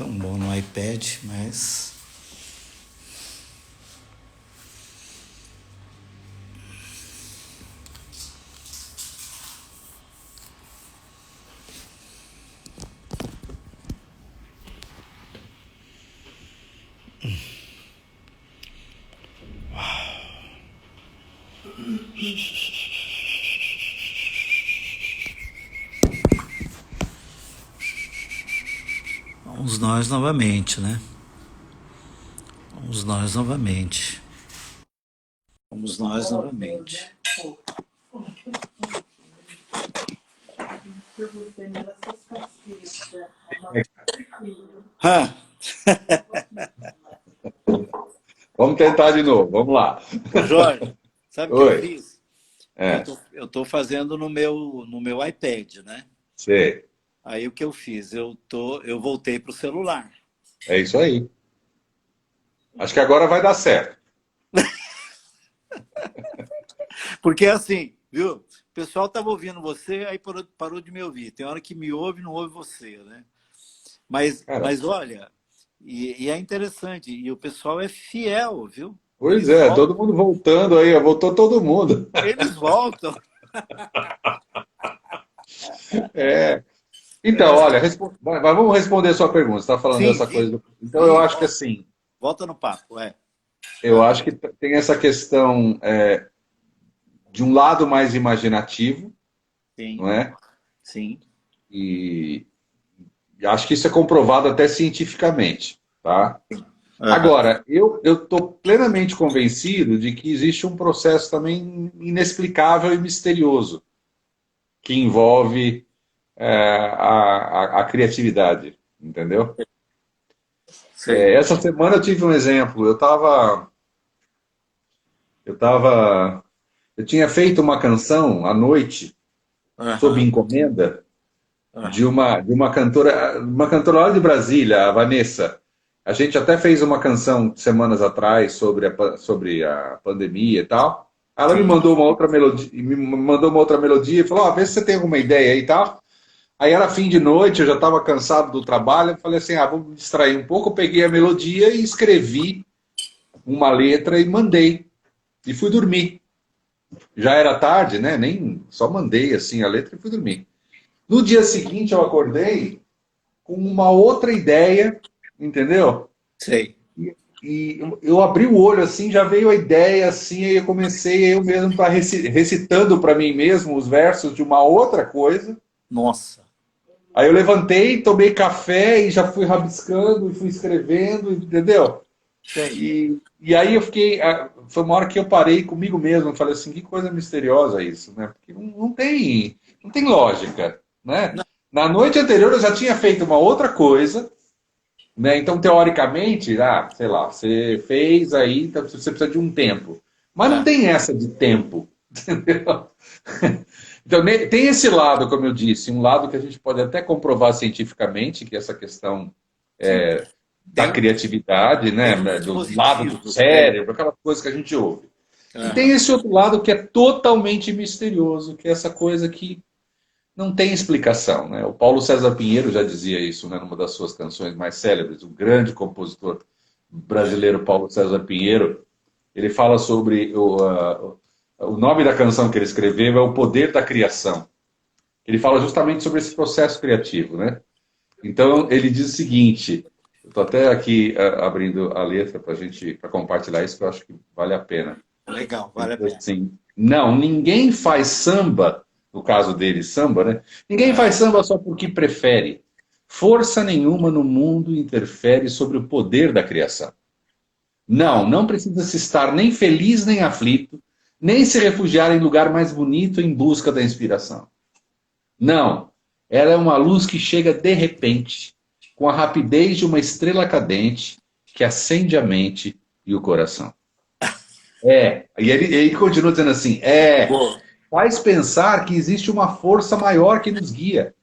tão bom no iPad, mas vamos nós novamente, né? Vamos nós novamente. Vamos nós novamente. Ah, Vamos tentar de novo, vamos lá. ô Jorge, sabe o que eu Oi. fiz? Eu É, tô, eu tô fazendo no meu iPad, né? sei. Aí o que eu fiz? Eu voltei pro celular. É isso aí. Acho que agora vai dar certo. Porque assim, viu? O pessoal tava ouvindo você, aí parou de me ouvir. Tem hora que me ouve e não ouve você, né? Mas, Cara, mas olha, e é interessante, e o pessoal é fiel, viu? pois é, todo Voltam, mundo voltando aí, ó, voltou todo mundo. eles voltam. É. Então, É, olha, mas vamos responder a sua pergunta. Você está falando sim, dessa sim, coisa do... Então, eu sim, acho que volta, assim, volta no papo, é. eu Ah, acho que tem essa questão de um lado mais imaginativo, sim, não é? sim. E, e acho que isso é comprovado até cientificamente, tá? Aham. Agora, eu estou plenamente convencido de que existe um processo também inexplicável e misterioso que envolve a criatividade, entendeu? Sei. Essa semana eu tive um exemplo. Eu tinha feito uma canção à noite sob Aham, encomenda de aham. uma cantora lá de Brasília, a Vanessa. A gente até fez uma canção semanas atrás sobre a pandemia e tal. Ela me Sim. mandou uma outra melodia, e falou: vê se você tem alguma ideia aí e tal. Aí era fim de noite, eu já estava cansado do trabalho, eu falei assim: vou me distrair um pouco. Eu peguei a melodia e escrevi uma letra e mandei. E fui dormir. Já era tarde, né? Nem só mandei assim a letra e fui dormir. No dia seguinte eu acordei com uma outra ideia, entendeu? Sei. E eu abri o olho assim, já veio a ideia assim, aí eu comecei eu mesmo para recitando para mim mesmo os versos de uma outra coisa. Nossa. Aí eu levantei, tomei café e já fui rabiscando e fui escrevendo, entendeu? Sei. E aí eu fiquei. Foi uma hora que eu parei comigo mesmo, falei assim, que coisa misteriosa isso, né? Porque não tem lógica, né? Não, Na noite anterior eu já tinha feito uma outra coisa, né? Então, teoricamente, sei lá, você fez aí, então você precisa de um tempo. Mas não ah, tem essa de tempo, entendeu? Então, tem esse lado, como eu disse, um lado que a gente pode até comprovar cientificamente, que é essa questão sim. da Tem, criatividade, tem né? um Do lado do dispositivo. É. cérebro, aquela coisa que a gente ouve. E tem Aham. esse outro lado que é totalmente misterioso, que é essa coisa que não tem explicação, né? O Paulo César Pinheiro já dizia isso, né, numa das suas canções mais célebres, o grande compositor É. brasileiro Paulo César Pinheiro. Ele fala sobre o nome da canção que ele escreveu é O Poder da Criação. Ele fala justamente sobre esse processo criativo, né? Então ele diz o seguinte, eu estou até aqui abrindo a letra para gente para compartilhar isso, que eu acho que vale a pena. Legal, Ele vale a diz pena. assim: não, ninguém faz samba, no caso dele, samba, né? Ninguém Ah, faz samba só porque prefere. Força nenhuma no mundo interfere sobre o poder da criação. Não, uau. não precisa se estar nem feliz nem aflito, nem se refugiar em lugar mais bonito em busca da inspiração. Não, ela é uma luz que chega de repente, com a rapidez de uma estrela cadente que acende a mente e o coração. E ele continua dizendo assim: Boa. faz pensar que existe uma força maior que nos guia,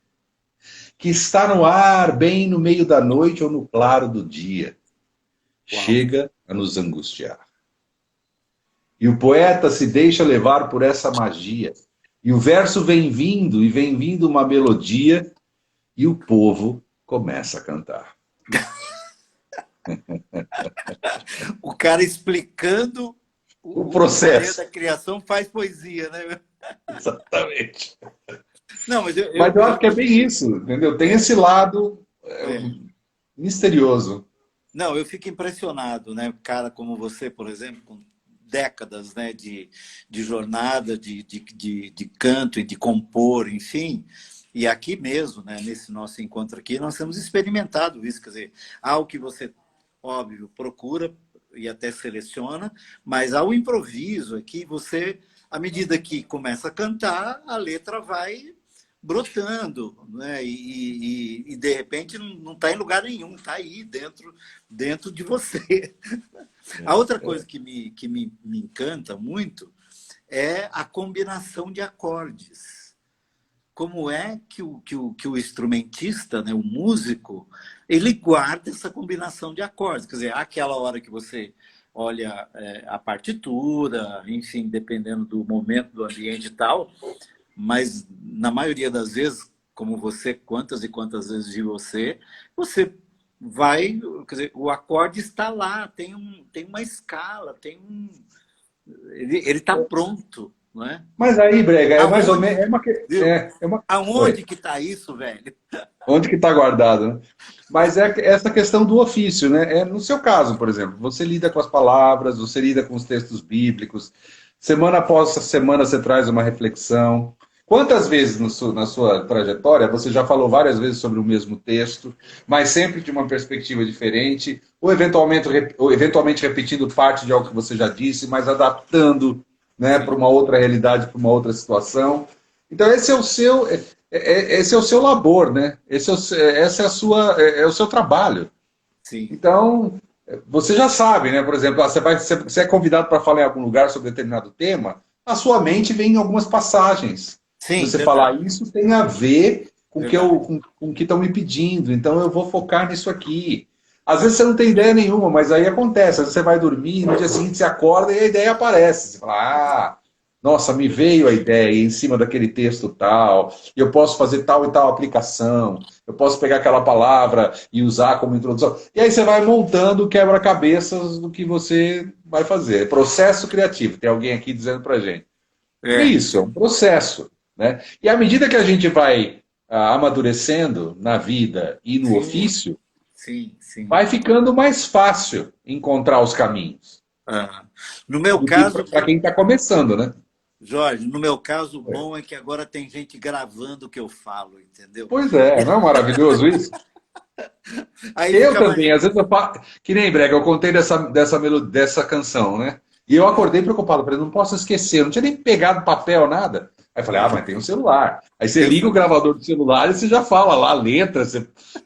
que está no ar, bem no meio da noite ou no claro do dia. Uau. Chega a nos angustiar. E o poeta se deixa levar por essa magia. E o verso vem vindo, e vem vindo uma melodia, e o povo começa a cantar. O cara explicando O o poder processo. da criação faz poesia, né? Exatamente. Não, mas Mas eu acho que é bem isso, entendeu? Tem esse lado é. misterioso. Não, eu fico impressionado, né? Cara como você, por exemplo, com décadas, né, de jornada, de canto e de compor, enfim. E aqui mesmo, né, nesse nosso encontro aqui, nós temos experimentado isso. Quer dizer, há o que você, óbvio, procura e até seleciona, mas há o improviso aqui, você, à medida que começa a cantar, a letra vai brotando, né? E de repente não está em lugar nenhum, está aí dentro de você. A outra coisa que me encanta muito é a combinação de acordes. Como é que o instrumentista, né, o músico, ele guarda essa combinação de acordes? Quer dizer, aquela hora que você olha a partitura, enfim, dependendo do momento, do ambiente e tal, mas na maioria das vezes, como você, quantas e quantas vezes de você vai, quer dizer, o acorde está lá, tem uma escala, ele está pronto, não é? Mas aí, Brega, é mais ou menos. Aonde, viu? Oi. Aonde que está isso, velho? Onde que está guardado, né? Mas é essa questão do ofício, né? É no seu caso, por exemplo, você lida com as palavras, você lida com os textos bíblicos, semana após semana você traz uma reflexão. Quantas vezes na sua trajetória você já falou várias vezes sobre o mesmo texto, mas sempre de uma perspectiva diferente, ou eventualmente repetindo parte de algo que você já disse, mas adaptando, né, para Sim, uma outra realidade, para uma outra situação. Então esse é o seu labor, né? Essa é a sua, é o seu trabalho. sim, Então, você já sabe, né? Por exemplo, você é convidado para falar em algum lugar sobre determinado tema, a sua mente vem em algumas passagens. E sim, você falar, verdade, isso tem a ver com verdade. com o que estão me pedindo, então eu vou focar nisso aqui. Às vezes você não tem ideia nenhuma, mas aí acontece. Às vezes você vai dormir, no dia seguinte você acorda e a ideia aparece. Você fala, nossa, me veio a ideia em cima daquele texto tal, e eu posso fazer tal e tal aplicação, eu posso pegar aquela palavra e usar como introdução. E aí você vai montando o quebra-cabeças do que você vai fazer. Processo criativo, tem alguém aqui dizendo pra gente. É É, isso, é um processo, né? E à medida que a gente vai amadurecendo na vida e no sim, ofício, sim, sim. vai ficando mais fácil encontrar os caminhos Ah. No meu do que caso, para quem está começando, né? Jorge, no meu caso, o bom é que agora tem gente gravando o que eu falo, entendeu? Pois é, não é maravilhoso isso? Aí Eu fica mais. também, às vezes eu falo, que nem Brega, eu contei dessa canção, né? E eu acordei preocupado, falei, não posso esquecer, eu não tinha nem pegado papel, nada. Aí falei, mas tem um celular. Aí você Eu liga o sou. gravador do celular e você já fala lá a letra,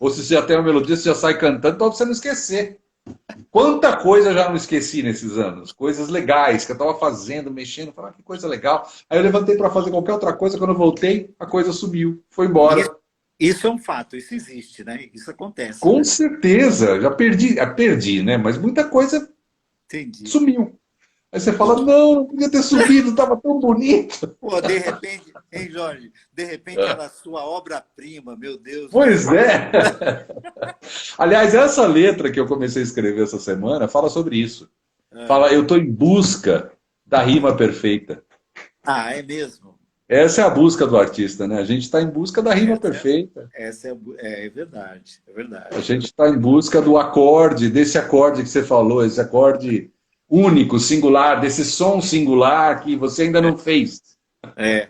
ou se você já tem uma melodia, você já sai cantando para você não esquecer. Quanta coisa eu já não esqueci nesses anos, coisas legais que eu estava fazendo, mexendo, falei, que coisa legal. Aí eu levantei para fazer qualquer outra coisa, quando eu voltei, a coisa sumiu, foi Isso, embora. isso é um fato, isso existe, né? Isso acontece, Com né? certeza, já perdi, né? Mas muita coisa Entendi. sumiu. Aí você fala, Bom, não, não podia ter subido, estava tão bonito. pô, de repente, hein, Jorge? De repente era a sua obra-prima, meu Deus do Pois céu. é. Aliás, essa letra que eu comecei a escrever essa semana fala sobre isso. Ah, Fala, eu estou em busca da rima perfeita. é mesmo? Essa é a busca do artista, né? A gente está em busca da rima Essa, perfeita. é verdade, é A verdade. gente está em busca do acorde, desse acorde que você falou, esse acorde único, singular, desse som singular que você ainda não fez. É.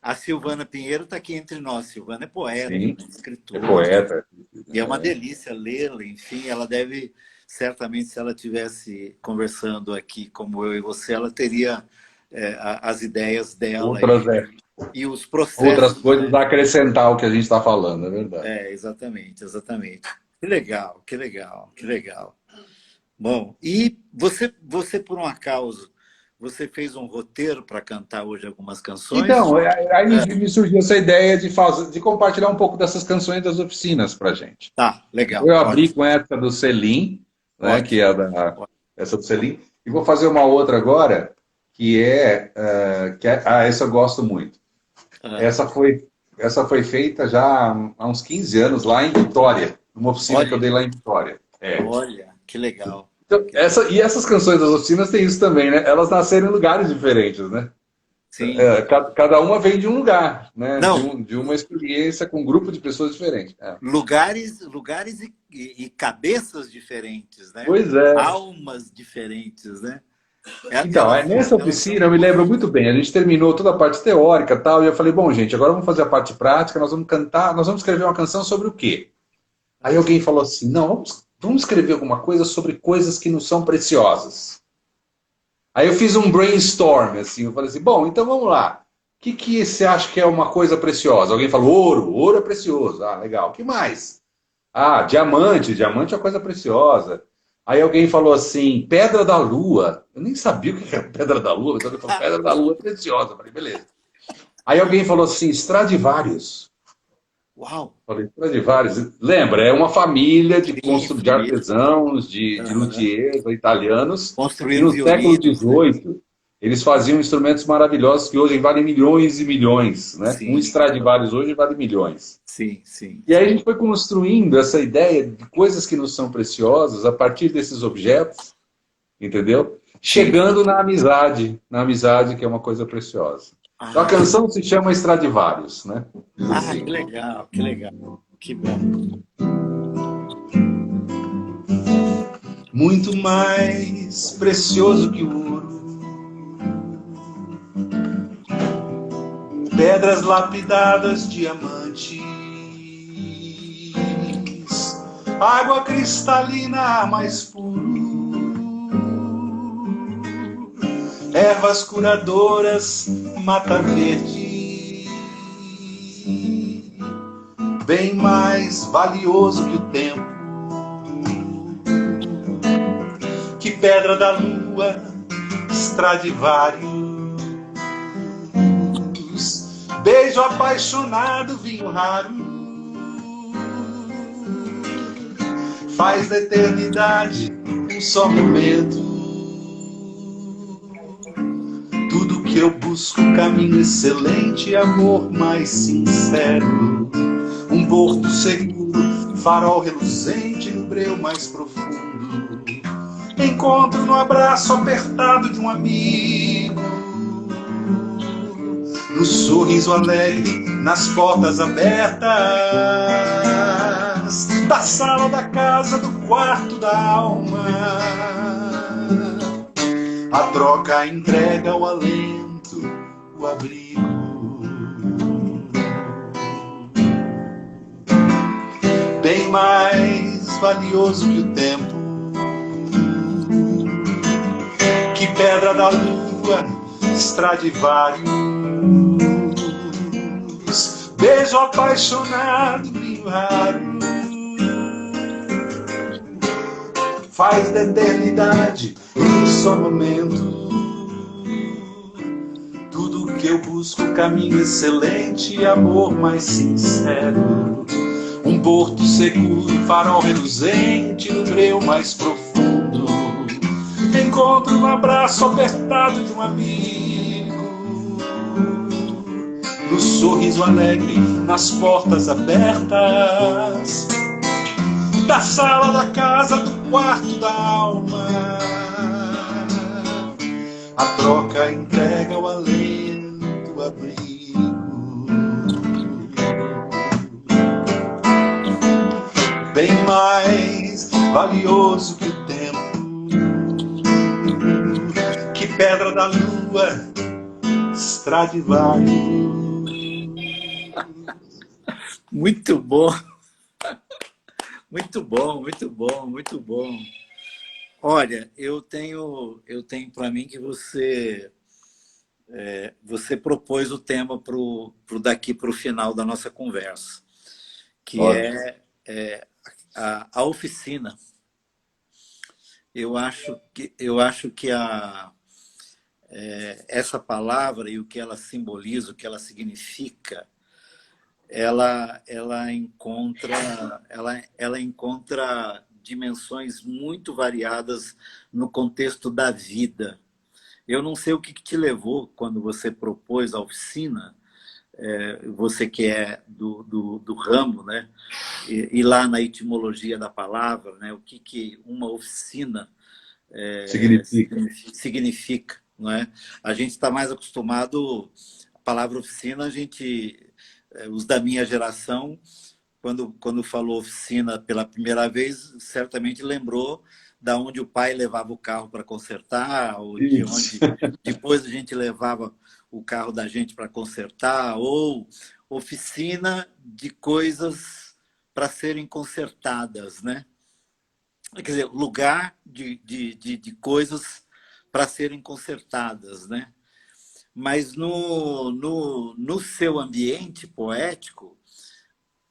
A Silvana Pinheiro está aqui entre nós. Silvana é poeta, Sim, né? é Escritora, poeta. e é uma delícia lê-la. Enfim, ela deve, certamente, se ela tivesse conversando aqui como eu e você, ela teria as ideias dela Outras, e os outras processos, coisas né? a acrescentar ao que a gente está falando, é verdade. Exatamente, exatamente. Que legal, que legal, que legal. Bom, e você por um acaso, você fez um roteiro para cantar hoje algumas canções, Então, Jorge? aí me surgiu essa ideia de compartilhar um pouco dessas canções das oficinas para gente. Tá, Eu legal, abri ótimo, com essa do Selim, né, que ótimo. é essa do Selim, e vou fazer uma outra agora, essa eu gosto muito. Ah, Essa foi. essa foi feita já há uns 15 anos lá em Vitória, numa oficina que eu Olha, dei lá em Vitória. É. olha, que legal. Então, e essas canções das oficinas têm isso também, né? Elas nasceram em lugares diferentes, né? Sim. Cada uma vem de um lugar, né? Não, De uma experiência com um grupo de pessoas diferentes. É. lugares e cabeças diferentes, né? Pois é. Almas diferentes, né? Então, Elas, nessa elas oficina são. eu me lembro muito bem. A gente terminou toda a parte teórica e tal, e eu falei, bom, gente, agora vamos fazer a parte prática, nós vamos cantar, nós vamos escrever uma canção sobre o quê? Aí alguém falou assim, não, vamos escrever alguma coisa sobre coisas que não são preciosas. Aí eu fiz um brainstorm, assim, eu falei assim, bom, então vamos lá. O que você acha que é uma coisa preciosa? Alguém falou, ouro é precioso. Ah, legal. O que mais? Ah, diamante é uma coisa preciosa. Aí alguém falou assim, pedra da lua. Eu nem sabia o que era pedra da lua, mas alguém falou, pedra da lua é preciosa. Eu falei, beleza. Aí alguém falou assim, Stradivarius. Uau! Falei, Stradivarius. Lembra, é uma família Sim, de família. artesãos, de Aham. luthiers italianos, e Construíram no século violinos, né? XVIII eles faziam instrumentos maravilhosos que hoje valem milhões e milhões, né? Um Sim, Stradivarius hoje vale milhões. sim, sim, E aí a sim. gente foi construindo essa ideia de coisas que nos são preciosas a partir desses objetos, entendeu? Sim. Chegando na amizade que é uma coisa preciosa. Então a Ah, canção se chama Stradivarius, né? Diz que assim. legal, que legal. Que bom. Muito mais precioso que o ouro, pedras lapidadas, diamantes, água cristalina mais puro, ervas curadoras, mata verde, bem mais valioso que o tempo, que pedra da lua, Stradivarius, beijo apaixonado, vinho raro, faz da eternidade um só momento. Tudo que eu busco, caminho excelente, amor mais sincero, um porto seguro, farol reluzente no breu mais profundo. Encontro no abraço apertado de um amigo, no sorriso alegre, nas portas abertas, da sala, da casa, do quarto da alma. A troca entrega o alento, o abrigo. Bem mais valioso que o tempo, que pedra da lua, Stradivarius, beijo apaixonado, vinho raro, faz da eternidade um só momento. Tudo que eu busco, caminho excelente, amor mais sincero, um porto seguro, farol reluzente no breu mais profundo. Encontro no abraço apertado de um amigo, no sorriso alegre, nas portas abertas, da sala, da casa, do quarto da alma. A troca entrega o alento, o abrigo. Bem mais valioso que o tempo, que pedra da lua, Stradivarius. Muito bom, muito bom, muito bom, muito bom. Olha, eu tenho para mim que você propôs o tema daqui para o final da nossa conversa, que Ótimo. é a oficina. Eu acho que essa palavra e o que ela simboliza, o que ela significa, ela encontra dimensões muito variadas no contexto da vida. Eu não sei o que te levou quando você propôs a oficina, você que é do ramo, né? E lá na etimologia da palavra, né? O que uma oficina Significa. significa, não é? A gente está mais acostumado, a palavra oficina, os da minha geração, quando falou oficina pela primeira vez, certamente lembrou da onde o pai levava o carro para consertar, ou de Isso. onde depois a gente levava o carro da gente para consertar, ou oficina de coisas para serem consertadas, né? Quer dizer, lugar de coisas para serem consertadas, né? Mas no seu ambiente poético,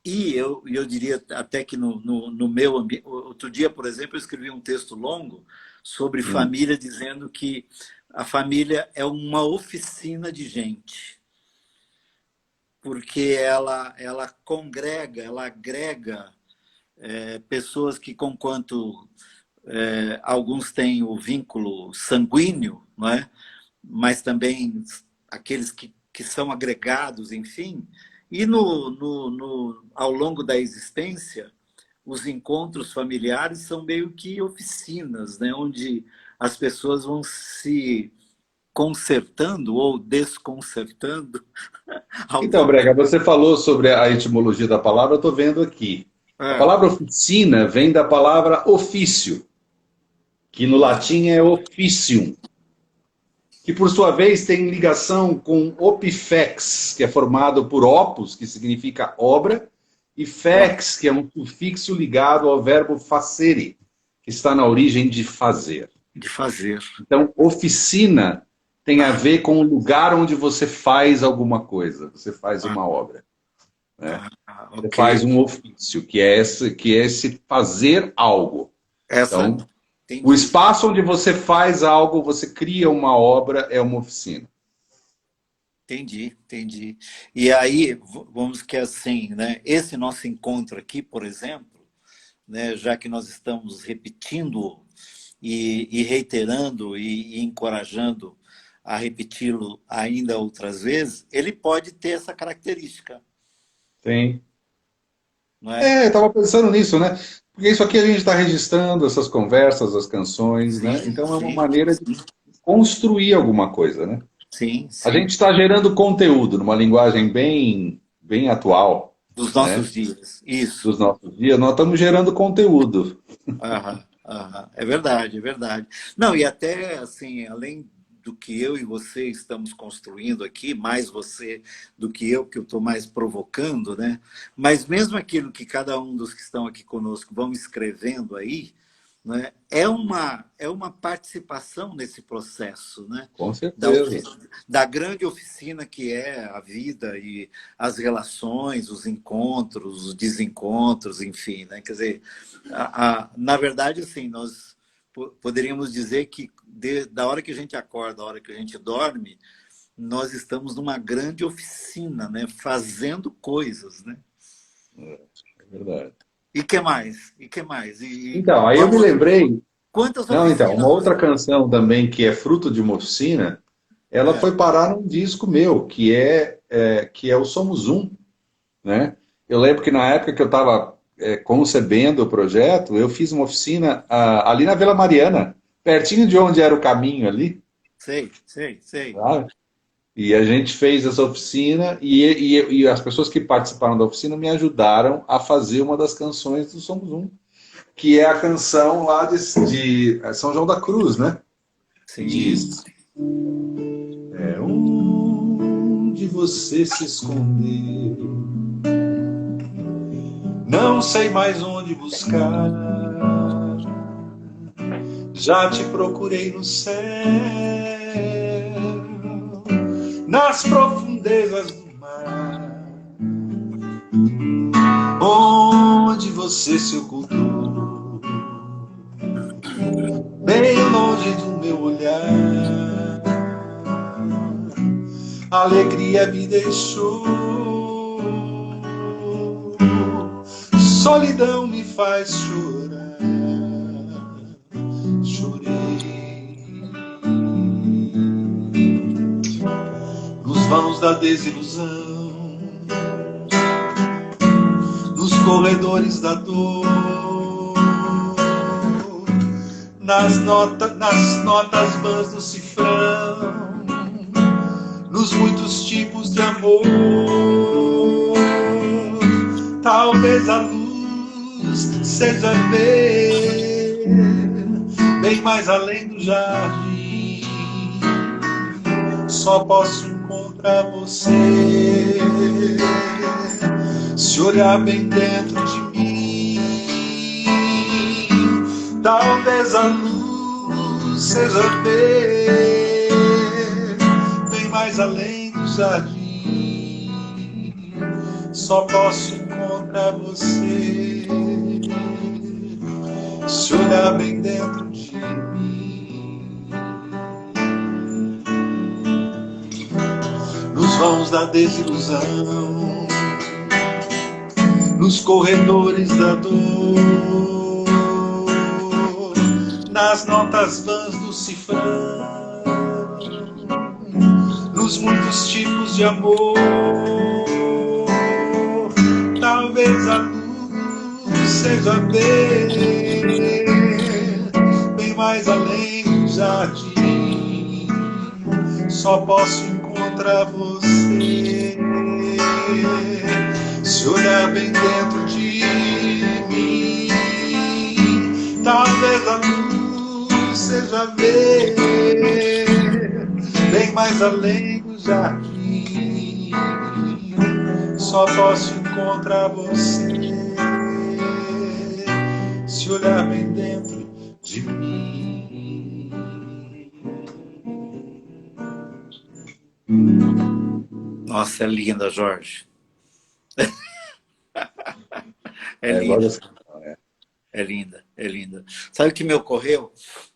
e eu diria até que no meu ambiente. Outro dia, por exemplo, eu escrevi um texto longo sobre família, dizendo que a família é uma oficina de gente, porque ela congrega, ela agrega pessoas que, conquanto alguns têm o vínculo sanguíneo, não é? Mas também aqueles que são agregados, enfim. E ao longo da existência, os encontros familiares são meio que oficinas, né? Onde as pessoas vão se consertando ou desconcertando ao Então, longo. Brega, você falou sobre a etimologia da palavra, eu estou vendo aqui. A É, palavra oficina vem da palavra ofício, que no latim é officium, que por sua vez tem ligação com opifex, que é formado por opus, que significa obra, e fex, que é um sufixo ligado ao verbo facere, que está na origem de fazer. de fazer. Então, oficina tem a ver com o lugar onde você faz alguma coisa, você faz uma obra. Né? Você Ok. faz um ofício, que é esse fazer algo. Essa, Então, o entendi. espaço onde você faz algo, você cria uma obra, é uma oficina. Entendi. E aí, vamos que assim, né? Esse nosso encontro aqui, por exemplo, né, já que nós estamos repetindo e reiterando e encorajando a repeti-lo ainda outras vezes, ele pode ter essa característica, Tem. não é? Eu estava pensando nisso, né? Porque isso aqui a gente está registrando, essas conversas, as canções, né? Sim, Então é uma sim, maneira de construir alguma coisa, né? sim, A sim. gente está gerando conteúdo numa linguagem bem atual, Dos né? nossos dias. Isso. Dos nossos dias, nós estamos gerando conteúdo. Aham, aham. É verdade, é verdade. Não, e até assim, além do que eu e você estamos construindo aqui, mais você do que eu estou mais provocando, né? Mas mesmo aquilo que cada um dos que estão aqui conosco vão escrevendo aí, né? É uma participação nesse processo, né? Com Da, certeza. da grande oficina que é a vida e as relações, os encontros, os desencontros, enfim, né? Quer dizer, na verdade, assim, nós poderíamos dizer que da hora que a gente acorda, da hora que a gente dorme, nós estamos numa grande oficina, né? Fazendo coisas, né? É verdade. E que mais? E que mais? E Então, aí eu qual me outra? lembrei. Quantas Não, então, uma oficinas outra você... canção também que é fruto de uma oficina, ela É, foi parar num disco meu, que é o Somos Um, né? Eu lembro que na época que eu estava concebendo o projeto, eu fiz uma oficina ali na Vila Mariana, pertinho de onde era o caminho ali, sei. sabe? E a gente fez essa oficina e as pessoas que participaram da oficina me ajudaram a fazer uma das canções do Somos Um, que é a canção lá de São João da Cruz, né? Que Sim. diz: é onde você se escondeu, não sei mais onde buscar. Já te procurei no céu, nas profundezas do mar, onde você se ocultou, bem longe do meu olhar. A alegria me deixou, solidão me faz chorar. Chorei nos vãos da desilusão, corredores da dor, nas notas vãs do cifrão, nos muitos tipos de amor. Talvez a luz seja ver bem mais além do jardim. Só posso encontrar você se olhar bem dentro de mim. Talvez a luz seja ver bem mais além do jardim. Só posso encontrar você se olhar bem dentro de mim. Nos vãos da desilusão, nos corredores da dor, nas notas vãs do cifrão, nos muitos tipos de amor. Talvez a luz seja ver bem mais além do jardim. Só posso encontrar você se olhar bem dentro de mim. Talvez a luz seja ver bem mais além do jardim. Só posso encontrar você se olhar bem dentro de mim. Nossa, é linda, Jorge. É É, linda. assim, É linda, é linda. Sabe o que me ocorreu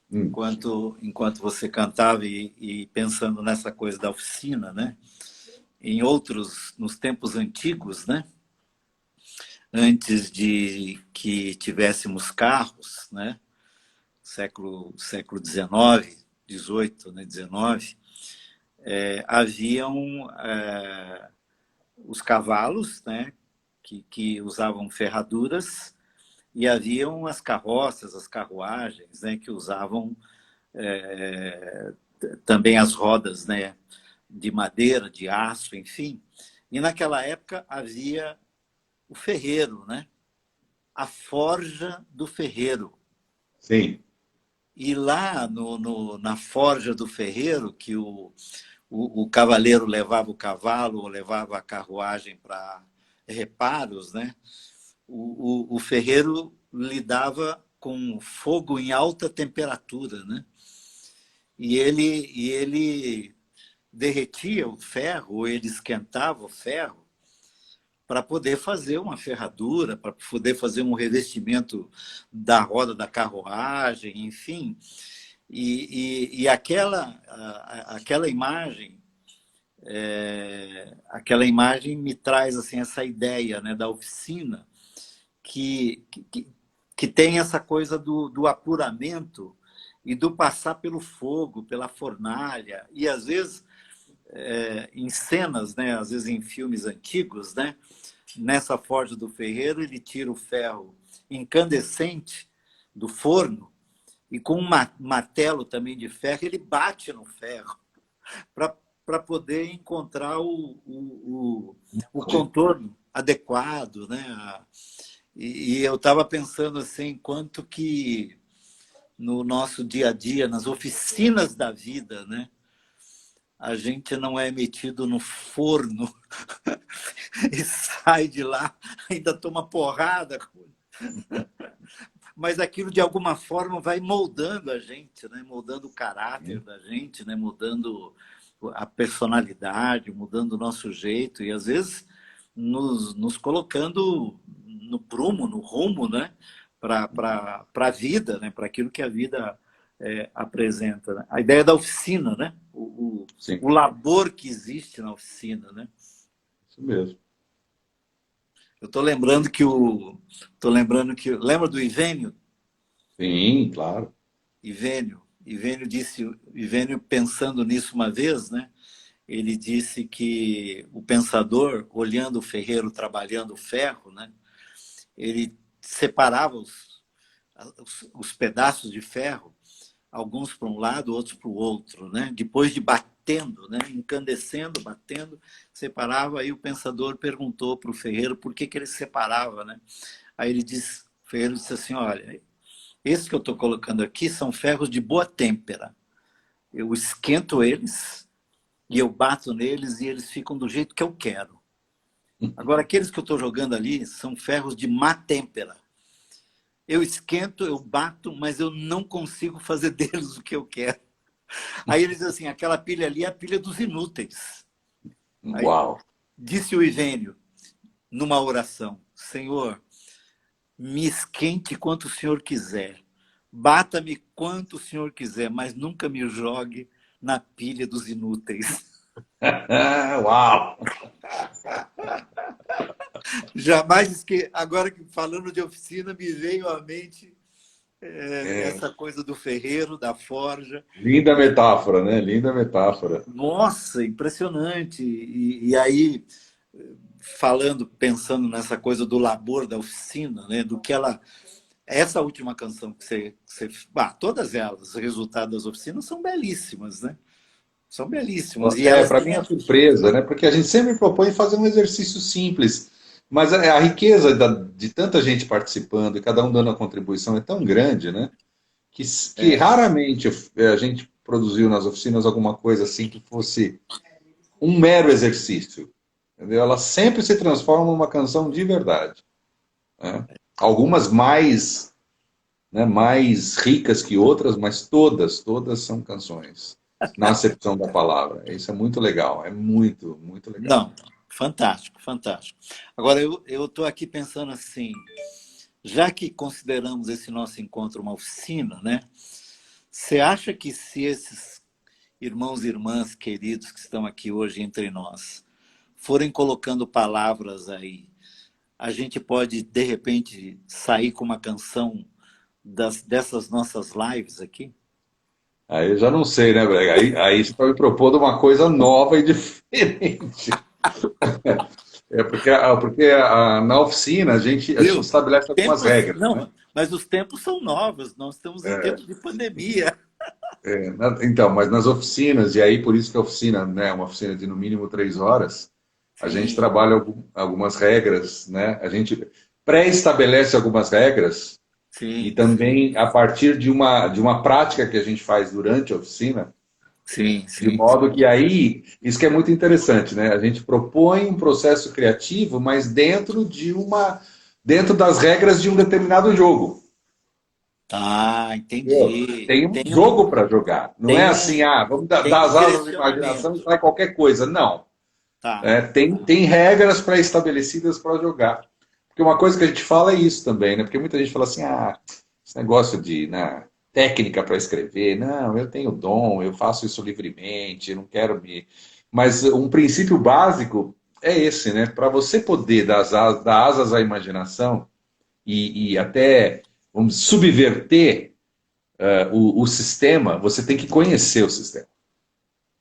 enquanto você cantava e pensando nessa coisa da oficina, né? Nos tempos antigos, né? Antes de que tivéssemos carros, né? Século XIX, XVIII, né? XIX, haviam os cavalos, né? Que usavam ferraduras, e haviam as carroças, as carruagens, né? Que usavam também as rodas, né? De madeira, de aço, enfim. E naquela época havia o ferreiro, né? A forja do ferreiro. Sim. E lá na forja do ferreiro, que o cavaleiro levava o cavalo ou levava a carruagem para reparos, né? O ferreiro lidava com fogo em alta temperatura, né? E ele derretia o ferro, ou ele esquentava o ferro para poder fazer uma ferradura, para poder fazer um revestimento da roda da carruagem, enfim. E aquela imagem me traz assim essa ideia, né, da oficina que tem essa coisa do apuramento e do passar pelo fogo, pela fornalha, e às vezes em cenas, né, às vezes em filmes antigos, né, nessa forja do ferreiro ele tira o ferro incandescente do forno e com um martelo também de ferro ele bate no ferro para poder encontrar o contorno adequado, né? E eu estava pensando assim, quanto que no nosso dia a dia, nas oficinas da vida, né, a gente não é metido no forno e sai de lá, ainda toma porrada. Mas aquilo, de alguma forma, vai moldando a gente, né? Moldando o caráter da gente, né? Mudando a personalidade, mudando o nosso jeito, e às vezes nos colocando no prumo, no rumo, né? Para a vida, né? Para aquilo que a vida apresenta. Né? A ideia da oficina, né? O labor que existe na oficina, né? Isso mesmo. Eu estou lembrando lembra do Ivênio? Sim, claro. Ivênio pensando nisso uma vez, né? Ele disse que o pensador, olhando o ferreiro trabalhando o ferro, né? ele separava os pedaços de ferro, alguns para um lado, outros para o outro, né? Depois de batendo, né? Incandescendo, batendo, separava. Aí o pensador perguntou para o ferreiro por que ele separava, né? Aí o ferreiro disse assim, olha, esses que eu estou colocando aqui são ferros de boa têmpera. Eu esquento eles e eu bato neles e eles ficam do jeito que eu quero. Agora, aqueles que eu estou jogando ali são ferros de má têmpera. Eu esquento, eu bato, mas eu não consigo fazer deles o que eu quero. Aí ele diz assim, aquela pilha ali é a pilha dos inúteis. Aí Uau! disse o Ivênio, numa oração, Senhor, me esquente quanto o Senhor quiser, bata-me quanto o Senhor quiser, mas nunca me jogue na pilha dos inúteis. Uau! Jamais esqueci. Agora, falando de oficina, me veio à mente essa coisa do ferreiro, da forja. Linda metáfora, né? Linda metáfora. Nossa, impressionante. E aí, pensando nessa coisa do labor da oficina, né? Do que ela. Essa última canção que você. Todas elas, os resultados das oficinas são belíssimas, né? São belíssimas. E elas Para têm. mim é surpresa, né? Porque a gente sempre propõe fazer um exercício simples, mas a riqueza de tanta gente participando e cada um dando a contribuição é tão grande, né? Que raramente a gente produziu nas oficinas alguma coisa assim que fosse um mero exercício. Entendeu? Ela sempre se transforma numa canção de verdade. Né? Algumas mais, né, mais ricas que outras, mas todas são canções, na acepção da palavra. Isso é muito legal, é muito, muito legal. Não, fantástico, fantástico. Agora, eu estou aqui pensando assim, já que consideramos esse nosso encontro uma oficina, né? Você acha que se esses irmãos e irmãs queridos que estão aqui hoje entre nós forem colocando palavras aí, a gente pode, de repente, sair com uma canção dessas nossas lives aqui? Aí eu já não sei, né, Brega? Aí você está me propondo uma coisa nova e diferente. Na oficina a gente Viu? estabelece algumas regras, né? Não, mas os tempos são novos, nós estamos em tempos de pandemia. Então, mas nas oficinas, e aí por isso que a oficina, né, uma oficina de no mínimo 3 horas, a gente Sim, trabalha algumas regras, né? A gente pré-estabelece algumas regras e sim, sim, também a partir de uma prática que a gente faz durante a oficina, sim, de sim. modo que aí, isso que é muito interessante, né? A gente propõe um processo criativo, mas dentro das regras de um determinado jogo. Ah, Entendeu? entendi. Tem um jogo para jogar. Não é Tem assim, um, vamos dar tem um as asas à imaginação e direcionamento. sai qualquer coisa. Não. Tá. Tem regras pré-estabelecidas para jogar. Porque uma coisa que a gente fala é isso também, né? Porque muita gente fala assim, esse negócio de técnica para escrever, não, eu tenho dom, eu faço isso livremente, eu não quero me. Mas um princípio básico é esse, né? Para você poder dar asas à imaginação e até, vamos dizer, subverter o sistema, você tem que conhecer o sistema.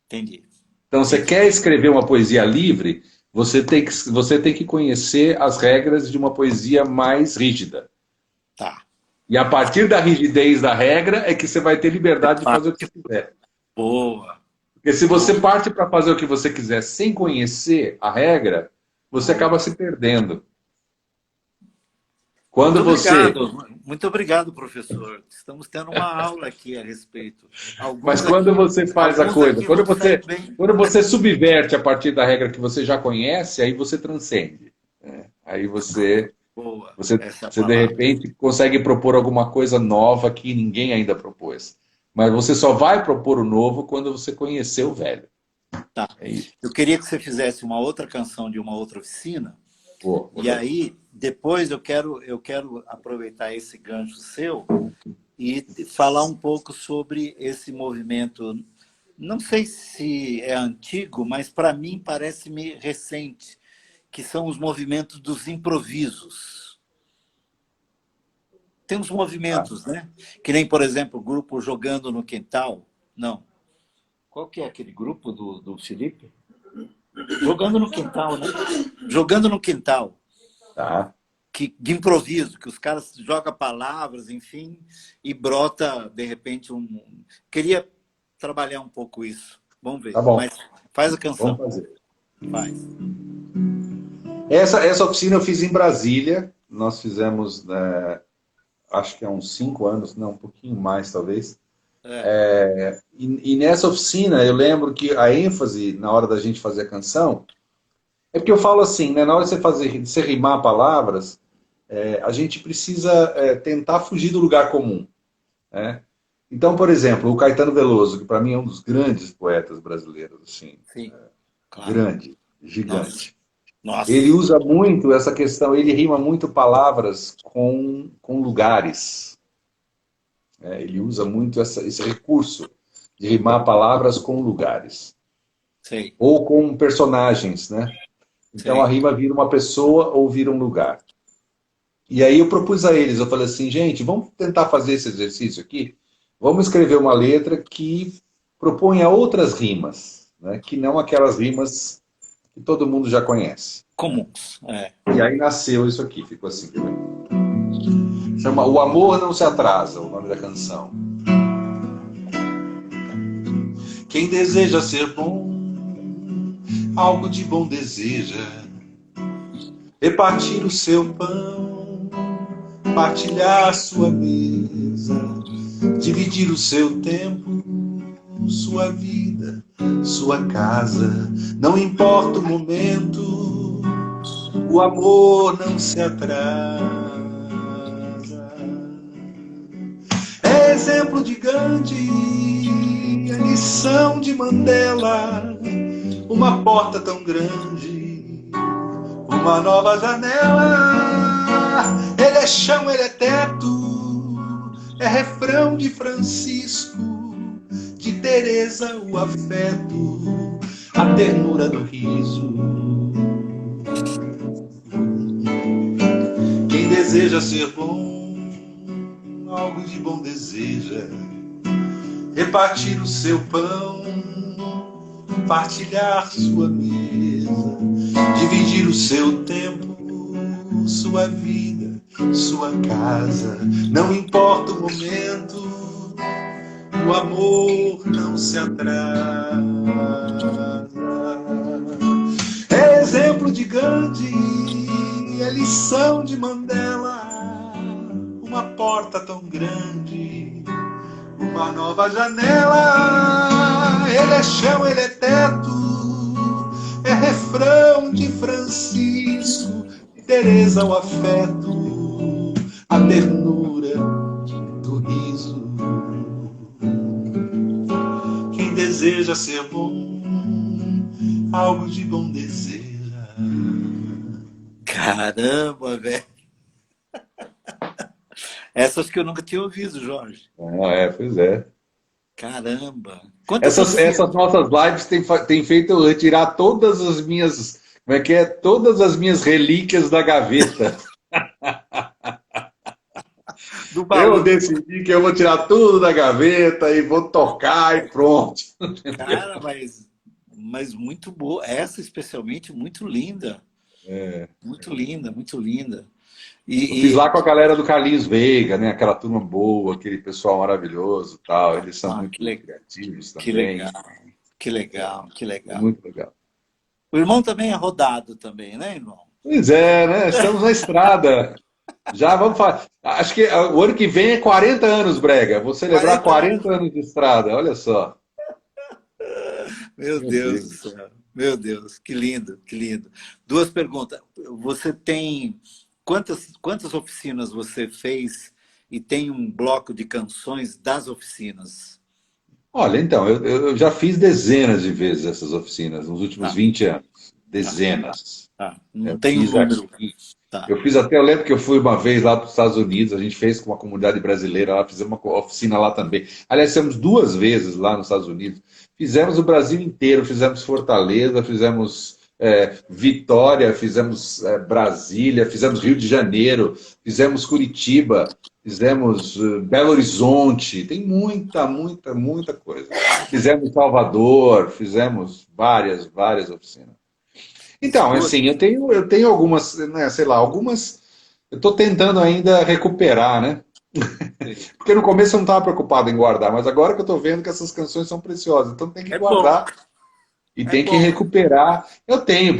Entendi. Então, você Entendi. quer escrever uma poesia livre, você tem que conhecer as regras de uma poesia mais rígida. Tá. E a partir da rigidez da regra é que você vai ter liberdade de fazer o que você quiser. Boa, Porque se boa, você parte para fazer o que você quiser sem conhecer a regra, você acaba boa. se perdendo. Quando você, Muito obrigado, professor. Estamos tendo uma aula aqui a respeito. mas quando você faz a Alguns coisa, aqui quando vão sair você, bem. quando você subverte a partir da regra que você já conhece, aí você transcende. Aí Boa, Você, essa é a você de palavra. repente consegue propor alguma coisa nova que ninguém ainda propôs. Mas você só vai propor o novo quando você conhecer o velho. Tá. É isso. Eu queria que você fizesse uma outra canção de uma outra oficina. Vou E ver. aí, depois eu quero aproveitar esse gancho seu e falar um pouco sobre esse movimento. Não sei se é antigo, mas para mim parece-me recente, que são os movimentos dos improvisos. Tem uns Ah, movimentos, né? Que nem, por exemplo, o grupo Jogando no Quintal. Não. Qual que é aquele grupo do Felipe? Jogando no Quintal, né? Jogando no Quintal. tá. de improviso, que os caras jogam palavras, enfim, e brota, de repente, um... Queria trabalhar um pouco isso. Vamos ver. Tá bom, Mas faz a vamos canção. fazer. Faz. Essa oficina eu fiz em Brasília. Nós fizemos, acho que há uns 5 anos, não, um pouquinho mais talvez. E nessa oficina eu lembro que a ênfase na hora da gente fazer a canção é porque eu falo assim, né, na hora de você rimar palavras, a gente precisa tentar fugir do lugar comum, né? Então, por exemplo, o Caetano Veloso, que para mim é um dos grandes poetas brasileiros, assim, Sim, claro. grande, Nossa. gigante. Nossa. Ele usa muito essa questão, ele rima muito palavras com lugares. Ele usa muito esse recurso de rimar palavras com lugares. Sei, Ou com personagens, né? Então a sei. rima vira uma pessoa ou vira um lugar. E aí eu propus a eles, eu falei assim, gente, vamos tentar fazer esse exercício aqui? Vamos escrever uma letra que proponha outras rimas, né? Que não aquelas rimas que todo mundo já conhece. Comuns. E aí nasceu isso aqui, ficou assim. Quer ver? Chama O Amor Não Se Atrasa, o nome da canção. Quem deseja ser bom, algo de bom deseja. Repartir o seu pão, partilhar a sua mesa, dividir o seu tempo, sua vida, sua casa. Não importa o momento, o amor não se atrasa. É exemplo de Gandhi, a lição de Mandela, uma porta tão grande, uma nova janela. Ele é chão, ele é teto, é refrão de Francisco, de Teresa o afeto, a ternura do riso. Quem deseja ser bom, algo de bom deseja. Repartir o seu pão, partilhar sua mesa, dividir o seu tempo, sua vida, sua casa. Não importa o momento, o amor não se atrasa. É exemplo de Gandhi, é lição de Mandela, uma porta tão grande, uma nova janela. Ele é chão, ele é teto, é refrão de Francisco, de Teresa o afeto, a ternura do riso. Quem deseja ser bom, algo de bom deseja. Caramba, velho. Essas que eu nunca tinha ouvido, Jorge. Pois é. Caramba. Quantas Essas nossas lives têm feito eu retirar todas as minhas, como é que é? Todas as minhas relíquias da gaveta. do baú? Eu decidi que eu vou tirar tudo da gaveta e vou tocar e pronto. Cara, mas muito boa. Essa especialmente muito linda. Muito linda, muito linda. Eu fiz lá com a galera do Carlinhos Veiga, né? Aquela turma boa, aquele pessoal maravilhoso, tal. Eles são muito criativos também. Que legal, que legal, que legal. Muito legal. O irmão também é rodado também, né, irmão? Pois é, né? Estamos na estrada. Já vamos falar. Acho que o ano que vem é 40 anos, Brega. Vou celebrar 40 anos de estrada, olha só. Meu Deus do céu. Meu Deus, que lindo, que lindo. Duas perguntas. Você tem... Quantas oficinas você fez e tem um bloco de canções das oficinas? Olha, então, eu já fiz dezenas de vezes essas oficinas nos últimos 20 anos. Dezenas. Não tem um número. Eu fiz até, eu lembro que eu fui uma vez lá para os Estados Unidos, a gente fez com uma comunidade brasileira lá, fizemos uma oficina lá também. Aliás, fizemos 2 vezes lá nos Estados Unidos. Fizemos o Brasil inteiro, fizemos Fortaleza, fizemos Vitória, fizemos Brasília, fizemos Rio de Janeiro, fizemos Curitiba, fizemos Belo Horizonte, tem muita, muita, muita coisa. Fizemos Salvador, fizemos várias oficinas. Então, assim, eu tenho algumas, né, sei lá, algumas Eu estou tentando ainda recuperar, né? Sim. Porque no começo eu não estava preocupado em guardar, mas agora que eu estou vendo que essas canções são preciosas, então tem que É bom, guardar e é tem que bom. recuperar. Eu tenho,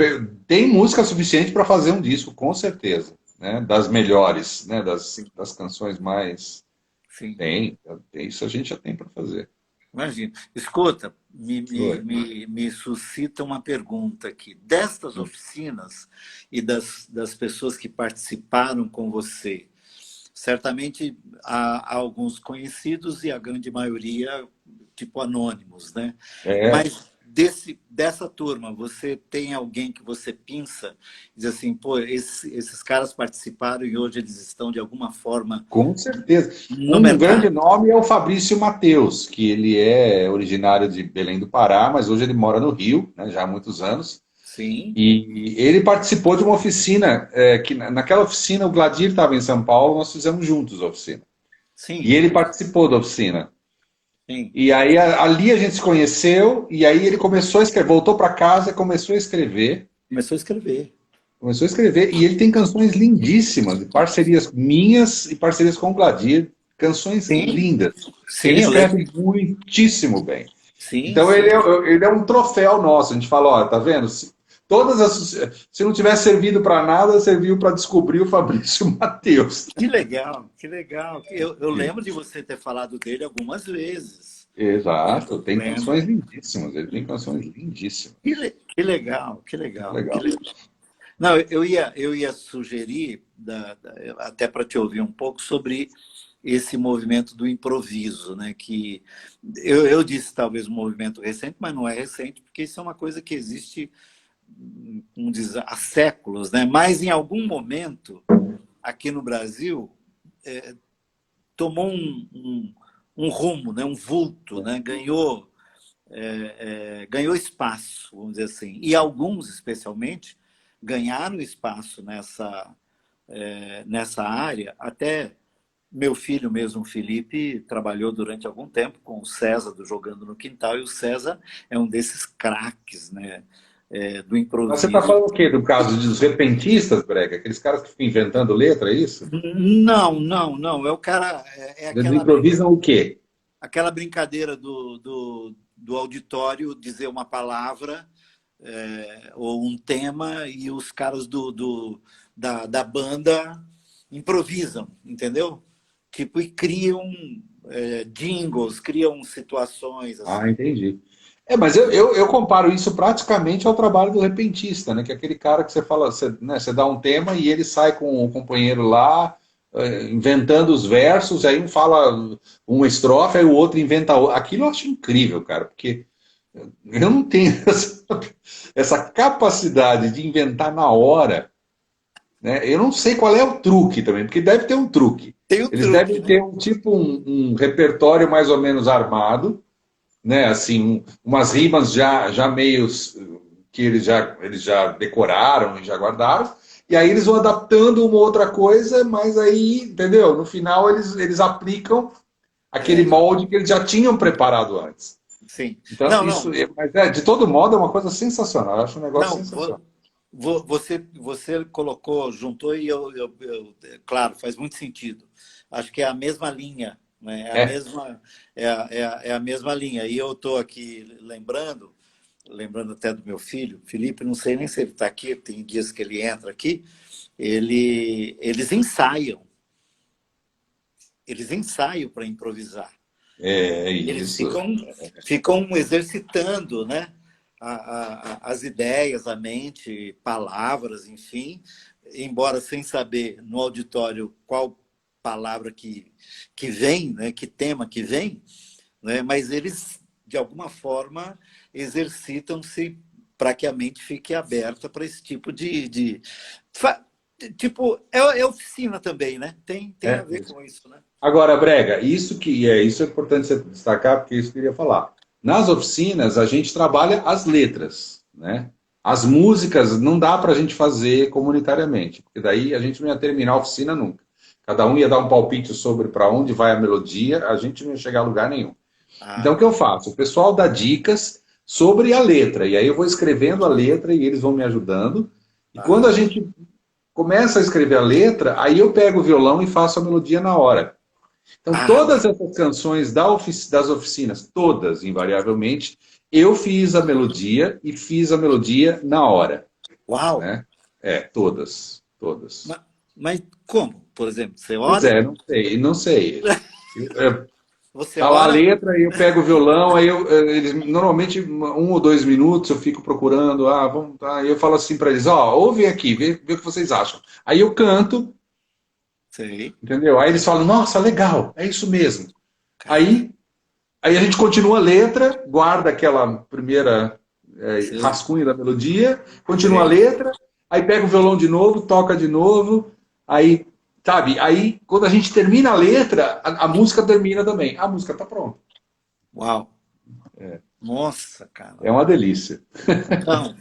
tem música suficiente para fazer um disco, com certeza, né? Das melhores, né? Sim, Das canções mais. sim. Tem, isso a gente já tem para fazer. Imagina. Escuta, Oi. me suscita uma pergunta aqui. Destas oficinas e das pessoas que participaram com você, certamente há alguns conhecidos e a grande maioria, tipo, anônimos, né? É, Mas dessa turma, você tem alguém que você pinça, diz assim, pô, esses caras participaram e hoje eles estão de alguma forma com certeza. no Um grande mercado? nome é o Fabrício Mateus, que ele é originário de Belém do Pará, mas hoje ele mora no Rio, né, já há muitos anos. Sim, E ele participou de uma oficina, que naquela oficina o Gladir estava em São Paulo, nós fizemos juntos a oficina. E sim, ele participou da oficina. sim. E aí ali a gente se conheceu, e aí ele começou a escrever, voltou para casa, Começou a escrever. começou a escrever, e ele tem canções lindíssimas, parcerias minhas e parcerias com o Gladir, canções Sim, lindas. Ele sim, eu lembro. escreve muitíssimo bem. Sim, Então sim. ele é um troféu nosso. A gente fala, ó, tá vendo? Se não tivesse servido para nada, serviu para descobrir o Fabrício Mateus. Que legal, que legal. Eu lembro de você ter falado dele algumas vezes. Exato, tem Lembro. canções lindíssimas. Ele tem canções lindíssimas. Que legal, que Muito legal, que legal. legal. Não, eu ia sugerir, até para te ouvir um pouco, sobre esse movimento do improviso, né? Que eu disse talvez um movimento recente, mas não é recente, porque isso é uma coisa que existe há séculos, né? Mas em algum momento, aqui no Brasil, tomou um rumo, né? Um vulto, né? Ganhou espaço, vamos dizer assim. E alguns, especialmente, ganharam espaço nessa área. Até meu filho mesmo, Felipe, trabalhou durante algum tempo com o César do Jogando no Quintal, e o César é um desses craques, né, do Mas você está improviso. falando o quê? Do caso dos repentistas, Brega? Aqueles caras que ficam inventando letra, é isso? Não, não, não. É o cara, Eles improvisam o quê? aquela brincadeira do auditório dizer uma palavra ou um tema e os caras da banda improvisam, entendeu? Tipo, e criam jingles, criam situações Ah, assim. entendi. Mas eu comparo isso praticamente ao trabalho do repentista, né? Que é aquele cara que você fala, você, né, você dá um tema e ele sai com o companheiro lá, inventando os versos, aí um fala uma estrofe, aí o outro inventa outra. Aquilo eu acho incrível, cara, porque eu não tenho essa capacidade de inventar na hora, né? Eu não sei qual é o truque também, porque deve ter um truque. Tem o Eles truque, devem né? ter um repertório mais ou menos armado, né? Assim, umas rimas já meio que eles já decoraram e já guardaram. E aí eles vão adaptando uma outra coisa, mas aí, entendeu? No final eles aplicam aquele É, molde que eles já tinham preparado antes. sim. Então, Não, isso, não, mas de todo modo, é uma coisa sensacional. Eu acho um negócio não. sensacional. Você colocou, juntou e claro, faz muito sentido. Acho que é a mesma linha, né? É, É a mesma linha. E eu estou aqui lembrando até do meu filho, Felipe, não sei nem se ele está aqui, tem dias que ele entra aqui, eles ensaiam para improvisar. é Eles isso. ficam exercitando, né? As ideias, a mente, palavras, enfim, embora sem saber no auditório qual palavra que vem, né? Que tema que vem, né? Mas eles, de alguma forma, exercitam-se para que a mente fique aberta para esse tipo tipo, é oficina também, né? Tem a É ver isso. com isso, né? Agora, Brega, isso é importante você destacar, porque isso que eu queria falar. Nas oficinas, a gente trabalha as letras, né? As músicas não dá para a gente fazer comunitariamente, porque daí a gente não ia terminar a oficina nunca. Cada um ia dar um palpite sobre para onde vai a melodia, a gente não ia chegar a lugar nenhum. Então, o Ah, que eu faço? O pessoal dá dicas sobre a letra, e aí eu vou escrevendo a letra e eles vão me ajudando. E quando a ah, gente começa a escrever a letra, aí eu pego o violão e faço a melodia na hora. Então, Ah, todas essas canções das oficinas, todas, invariavelmente, eu fiz a melodia e fiz a melodia na hora, uau! né? Todas, todas. Mas como? Por exemplo, você Pois ora, é, não sei, não sei. você Tá lá a ora, letra, aí eu pego o violão, eles normalmente 1 ou 2 minutos eu fico procurando, aí eu falo assim para eles, ó, ouvem aqui, vê o que vocês acham. Aí eu canto, sei, entendeu? Aí eles falam, nossa, legal, é isso mesmo. cara, Aí, aí a gente continua a letra, guarda aquela primeira sei, rascunho da melodia, continua a sei. letra, aí pega o violão de novo, toca de novo, aí, sabe? Aí quando a gente termina a letra, a música termina também. A música tá pronta. Uau! Nossa, cara. É uma delícia. Não,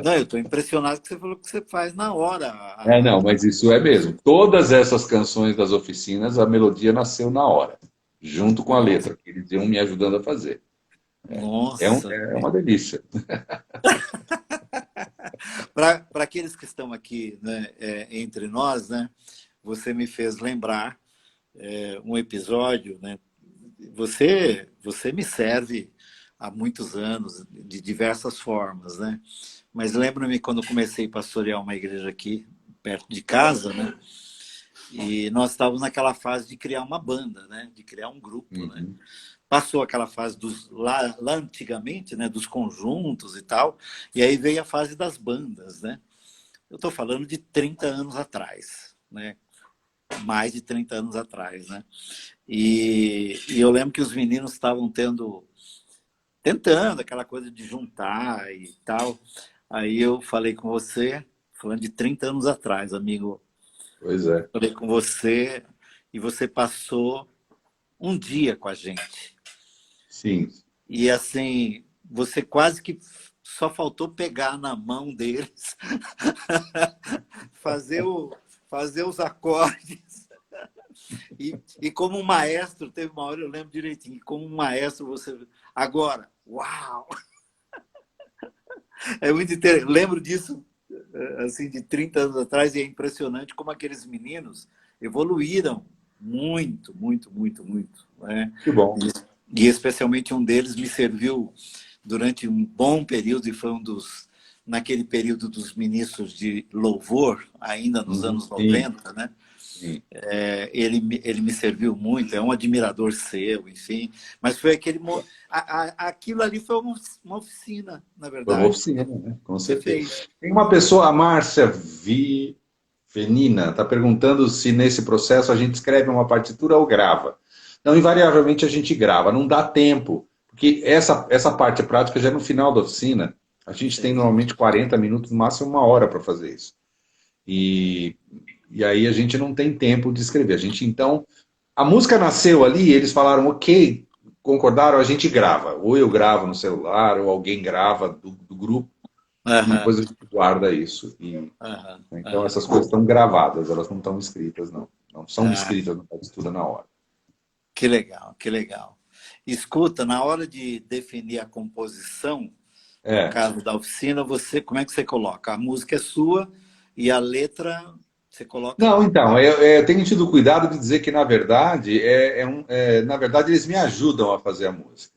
não, eu estou impressionado que você falou que você faz na hora. Não, mas isso é mesmo. Todas essas canções das oficinas, a melodia nasceu na hora, junto com a Nossa, letra, que eles iam me ajudando a fazer. nossa. É uma delícia. Para aqueles que estão aqui, né, entre nós, né, você me fez lembrar um episódio, né? Você me serve há muitos anos de diversas formas, né? Mas lembro-me quando comecei a pastorear uma igreja aqui perto de casa, né? E nós estávamos naquela fase de criar uma banda, né? De criar um grupo, né? Uhum. Passou aquela fase lá antigamente, né? Dos conjuntos e tal, e aí veio a fase das bandas, né? Eu estou falando de 30 anos atrás, né? Mais de 30 anos atrás, né? E eu lembro que os meninos estavam tentando aquela coisa de juntar e tal. Aí eu falei com você, falando de 30 anos atrás, amigo. Pois é. Falei com você e você passou um dia com a gente. Sim. E assim, você quase que só faltou pegar na mão deles, fazer, fazer os acordes. E como um maestro, teve uma hora, eu lembro direitinho, como um maestro você. Agora, uau! É muito interessante. Lembro disso, assim, de 30 anos atrás, e é impressionante como aqueles meninos evoluíram muito, muito, muito, muito. Né? Que bom. E especialmente um deles me serviu durante um bom período, e foi um dos. Naquele período dos ministros de louvor, ainda nos Uhum. anos Sim, 90, né? sim. Ele me serviu muito, é um admirador seu, enfim. Mas foi aquilo ali foi uma oficina, na Foi uma verdade, oficina, né? Com que você certeza. fez. Tem uma pessoa, a Márcia Venina, está perguntando se nesse processo a gente escreve uma partitura ou grava. Não, invariavelmente a gente grava, não dá tempo, porque essa parte prática já é no final da oficina. A gente tem Sei. normalmente 40 minutos, no máximo 1 hora para fazer isso. E, e aí a gente não tem tempo de escrever. A gente, então, a música nasceu ali, eles falaram, ok, concordaram, a gente grava. Ou eu gravo no celular, ou alguém grava do grupo, e Aham, depois a gente guarda isso. aham, Então aham. essas coisas estão gravadas, elas não estão escritas, não. Não são Ah, escritas no estuda na hora. que legal, que legal. Escuta, na hora de definir a composição, no É. caso da oficina, você, como é que você coloca? A música é sua e a letra você coloca. Não, então, eu tenho tido cuidado de dizer que, na verdade, na verdade, eles me ajudam a fazer a música.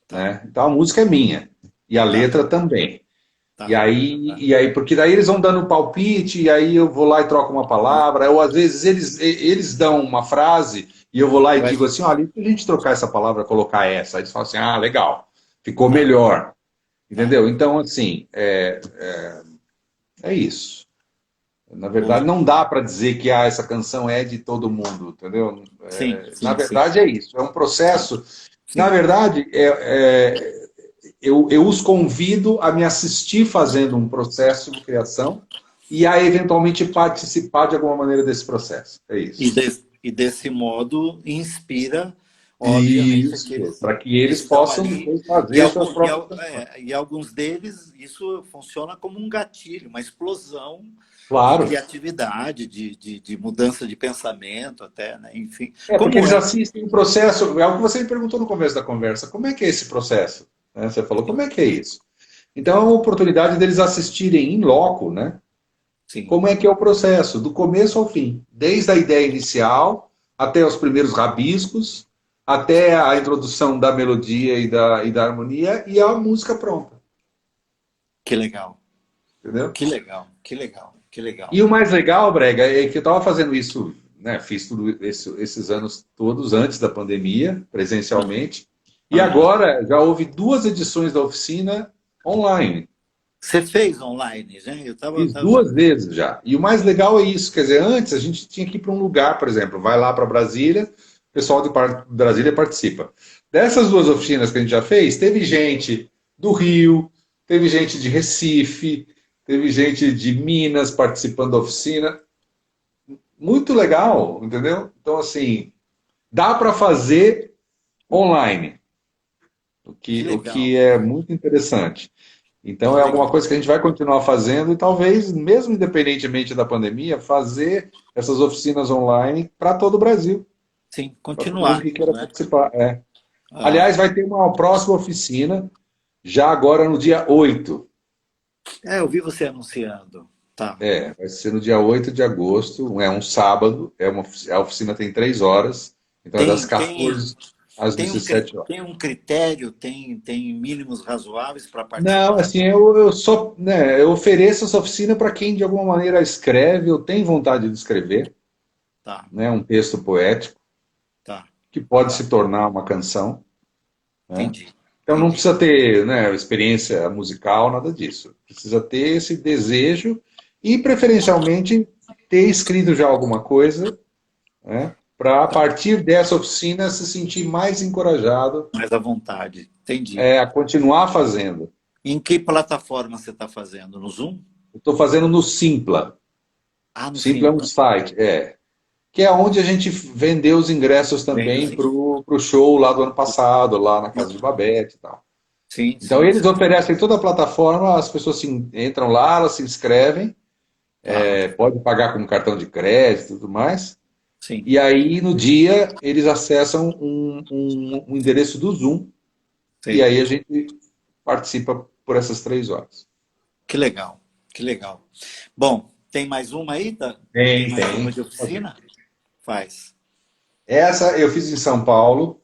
Tá, Né? Então a música é minha. E a tá, letra também. E tá, aí, tá. e aí, porque daí eles vão dando palpite, e aí eu vou lá e troco uma palavra, ou às vezes eles dão uma frase, e eu vou lá e Vai, digo assim, olha, e se a gente trocar essa palavra, colocar essa? Aí eles falam assim, ah, legal, ficou tá, melhor. tá. Entendeu? Então, assim, é isso. Na Bom, verdade, não dá para dizer que essa canção é de todo mundo, entendeu? sim, Na sim, sim, verdade, é isso. É um tá, processo. Na sim. verdade, eu os convido a me assistir fazendo um processo de criação e a eventualmente participar de alguma maneira desse processo. É isso. E desse modo inspira, obviamente, Isso, aqueles para que que eles estão possam ali. depois fazer suas próprias canções. E alguns deles, isso funciona como um gatilho, uma explosão de Claro. criatividade, de mudança de pensamento, até, né? Enfim. Porque Como eles é? assistem o processo, é o que você me perguntou no começo da conversa, como é que é esse processo? Né? Você falou, como é que é isso? Então é uma oportunidade deles assistirem em loco, né? sim. como é que é o processo, do começo ao fim, desde a ideia inicial até os primeiros rabiscos, até a introdução da melodia e da harmonia e a música pronta, Que legal, entendeu? que legal, que legal, que E legal. o mais legal, Brega, é que eu estava fazendo isso, né, fiz tudo esses anos todos antes da pandemia, presencialmente, e Aham. agora já houve 2 edições da oficina online. Você fez online, né? Fiz 2 vezes já. E o mais legal é isso, quer dizer, antes a gente tinha que ir para um lugar, por exemplo, vai lá para Brasília, o pessoal de Brasília participa. Dessas 2 oficinas que a gente já fez, teve gente do Rio, teve gente de Recife, teve gente de Minas participando da oficina. Muito legal, entendeu? Então, assim, dá para fazer online, o Que que, o legal, que é muito interessante. Então que é alguma legal. coisa que a gente vai continuar fazendo e talvez, mesmo independentemente da pandemia, fazer essas oficinas online para todo o Brasil, Sim, para todo mundo continuar, que queira né? participar. É. Ah, Aliás, vai ter uma próxima oficina, já agora no dia 8. eu vi você anunciando. Tá. Vai ser no dia 8 de agosto, é um sábado, a oficina tem 3 horas, então é das Tem, tem, 14 às 17 horas. tem um critério, tem mínimos razoáveis para Não, participar? assim, eu só, né, eu ofereço essa oficina para quem de alguma maneira escreve ou tem vontade de escrever, Tá, né, um texto poético tá, que pode tá. se tornar uma canção, né? Entendi, Então não entendi. precisa ter, né, experiência musical, nada disso. Precisa ter esse desejo e preferencialmente ter escrito já alguma coisa, né, para a Tá. partir dessa oficina se sentir mais encorajado Mais à vontade. Entendi. a continuar fazendo. Em que plataforma você está fazendo? No Zoom? Estou fazendo no Simpla. Ah, no Simpla é um Simpla. site, que é onde a gente vendeu os ingressos Vendo também sim. para o show lá do ano passado, lá na Casa de Babette e tal. Sim, Então sim, eles sim. oferecem toda a plataforma, as pessoas entram lá, elas se inscrevem, Tá, pode pagar com cartão de crédito e tudo mais. sim, E aí no dia eles acessam um endereço do Zoom e sim. aí a gente participa por essas 3 horas. Que legal, que legal. Bom, tem mais uma aí? Tem Tem, mais uma tem. de oficina? Faz. Essa eu fiz em São Paulo,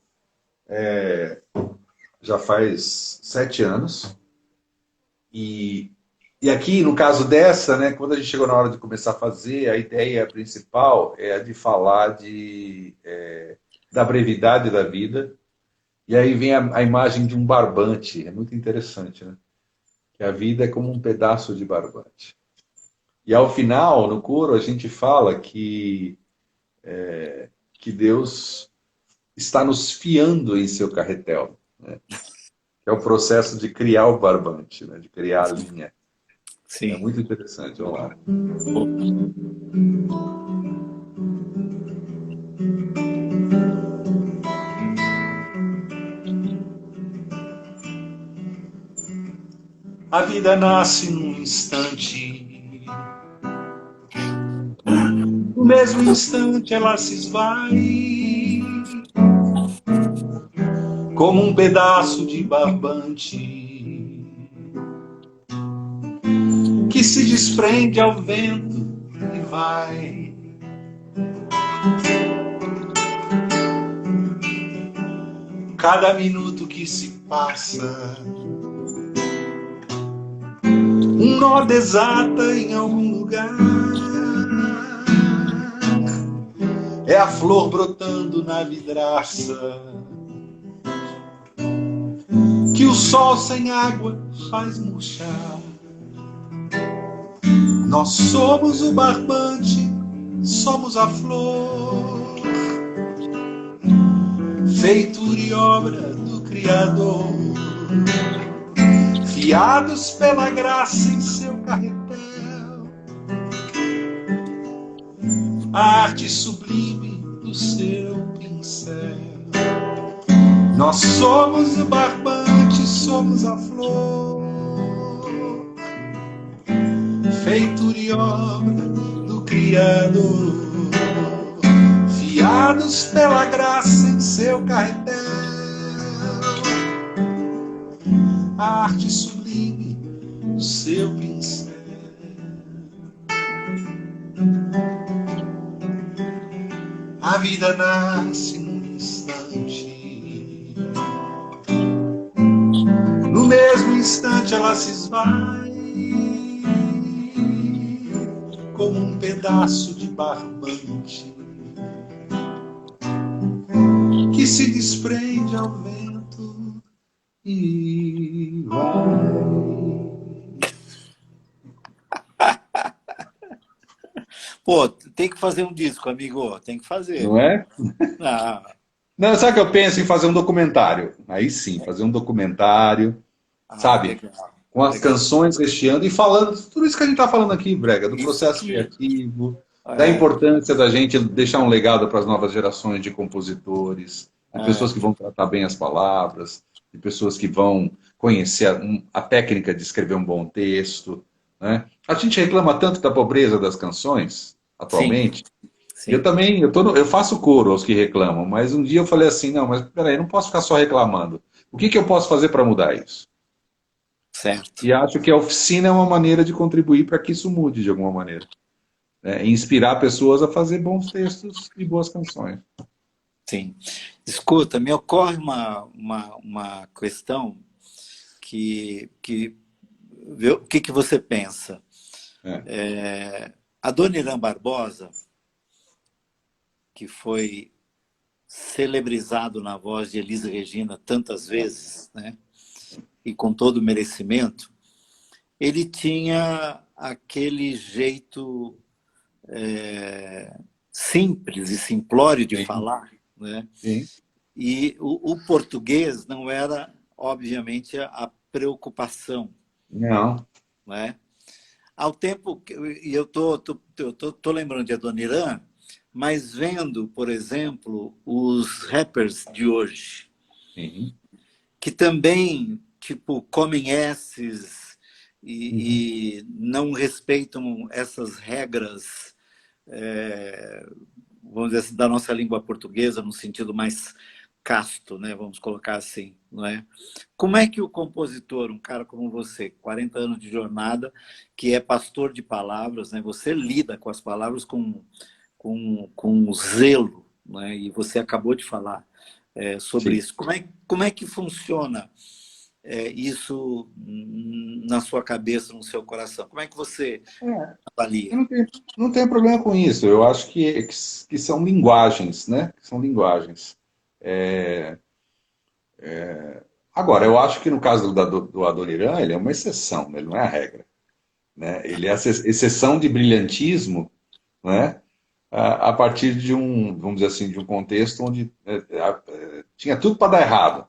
já faz 7 anos. E, e aqui, no caso dessa, né, quando a gente chegou na hora de começar a fazer, a ideia principal é a de falar da brevidade da vida. E aí vem a imagem de um barbante. É muito interessante, né? Que a vida é como um pedaço de barbante. E ao final, no coro, a gente fala que Deus está nos fiando em seu carretel, né? Que é o processo de criar o barbante, né? De criar a linha. É Sim. muito interessante. Vamos lá. A vida nasce num instante, no mesmo instante ela se esvai, como um pedaço de barbante que se desprende ao vento e vai. Cada minuto que se passa, um nó desata em algum lugar. É a flor brotando na vidraça que o sol sem água faz murchar. Nós somos o barbante, somos a flor, feitura e obra do Criador, fiados pela graça em seu carretel. A arte sublime do seu pincel. Nós somos o barbante, somos a flor, feitura e obra do Criador, fiados pela graça em seu carretel. A arte sublime do seu pincel. vida nasce num instante, no mesmo instante ela se esvai, como um pedaço de barbante que se desprende ao vento e vai. Pô, tem que fazer um disco, amigo. Tem que fazer. Não é? Ah, Não, sabe que eu penso em fazer um documentário? Aí sim, fazer um documentário, sabe? legal. Com as Legal. canções recheando e falando tudo isso que a gente está falando aqui, Brega, do Isso processo aqui. criativo, da É, importância da gente deixar um legado para as novas gerações de compositores, de pessoas é, que vão tratar bem as palavras, de pessoas que vão conhecer a técnica de escrever um bom texto, né? A gente reclama tanto da pobreza das canções sim, atualmente. E eu sim, também, eu faço coro aos que reclamam, mas um dia eu falei assim, não, mas peraí, não posso ficar só reclamando. O que eu posso fazer para mudar isso? certo. E acho que a oficina é uma maneira de contribuir para que isso mude de alguma maneira, né? E inspirar pessoas a fazer bons textos e boas canções. Sim. Escuta, me ocorre uma questão que vê o que você pensa. É, A Dona Irã Barbosa, que foi celebrizado na voz de Elis Regina tantas vezes, né? E com todo o merecimento, ele tinha aquele jeito simples e simplório de sim, falar, né? sim. E o português não era, obviamente, a preocupação, Não, né? Ao tempo que e eu tô lembrando de Adoniran, mas vendo, por exemplo, os rappers de hoje, sim. que também tipo comem S's Uhum. e não respeitam essas regras, vamos dizer assim, da nossa língua portuguesa no sentido mais casto, né? Vamos colocar assim, não é? Como é que o compositor, um cara como você, 40 anos de jornada, que é pastor de palavras, né? Você lida com as palavras com zelo, né? E você acabou de falar sobre Sim. isso. Como é que funciona isso na sua cabeça, no seu coração? Como é que você É, eu avalia? não tenho problema com isso. Eu acho que são linguagens, né? Que são linguagens. Agora, eu acho que no caso do Adoniran, ele é uma exceção, né? Ele não é a regra, né? Ele é a exceção de brilhantismo, né? A partir de vamos dizer assim, de um contexto onde tinha tudo para dar errado,